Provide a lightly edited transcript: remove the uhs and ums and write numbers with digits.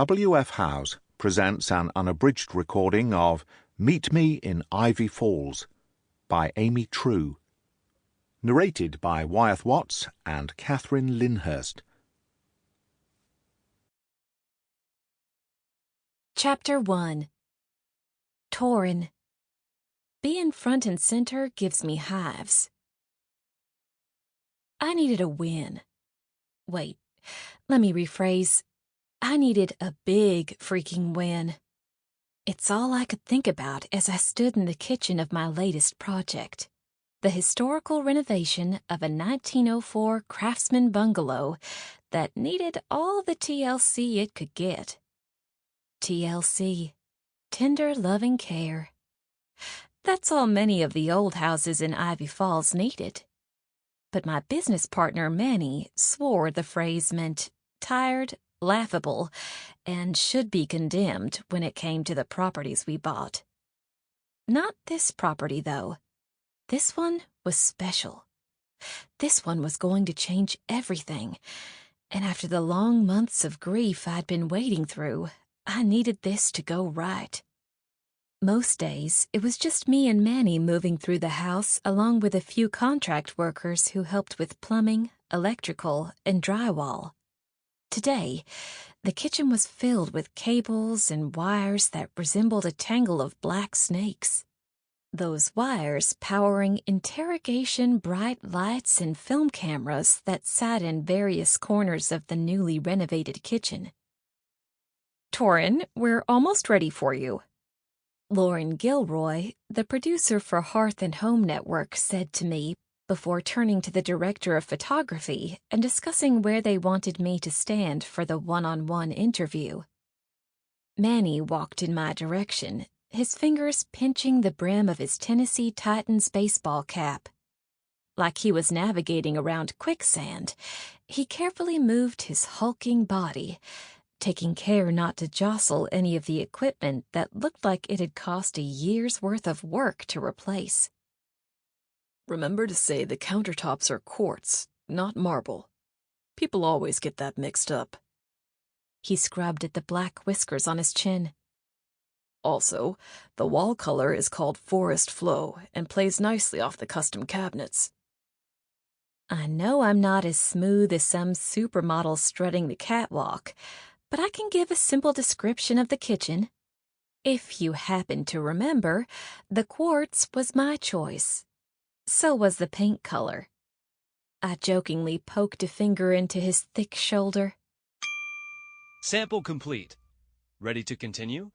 W.F. House presents an unabridged recording of Meet Me in Ivy Falls by Amy True, narrated by Wyeth Watts and Catherine Lyndhurst. Chapter 1. Torran. Being front and center gives me hives. I needed a win. Wait, let me rephrase. I needed a big freaking win. It's all I could think about as I stood in the kitchen of my latest project, the historical renovation of a 1904 craftsman bungalow that needed all the TLC it could get. TLC, tender loving care. That's all many of the old houses in Ivy Falls needed. But my business partner, Manny, swore the phrase meant tired, laughable, and should be condemned when it came to the properties we bought. Not this property, though. This one was special. This one was going to change everything, and after the long months of grief I'd been wading through, I needed this to go right. Most days, it was just me and Manny moving through the house along with a few contract workers who helped with plumbing, electrical, and drywall. Today, the kitchen was filled with cables and wires that resembled a tangle of black snakes. Those wires powering interrogation bright lights and film cameras that sat in various corners of the newly renovated kitchen. "Torran, we're almost ready for you," Lauren Gilroy, the producer for Hearth and Home Network, said to me before turning to the director of photography and discussing where they wanted me to stand for the one-on-one interview. Manny walked in my direction, his fingers pinching the brim of his Tennessee Titans baseball cap. Like he was navigating around quicksand, he carefully moved his hulking body, taking care not to jostle any of the equipment that looked like it had cost a year's worth of work to replace. "Remember to say the countertops are quartz, not marble. People always get that mixed up." He scrubbed at the black whiskers on his chin. "Also, the wall color is called Forest Flow and plays nicely off the custom cabinets." I know I'm not as smooth as some supermodel strutting the catwalk, but I can give a simple description of the kitchen. If you happen to remember, the quartz was my choice. So was the paint color. I jokingly poked a finger into his thick shoulder. "Sample complete. Ready to continue?"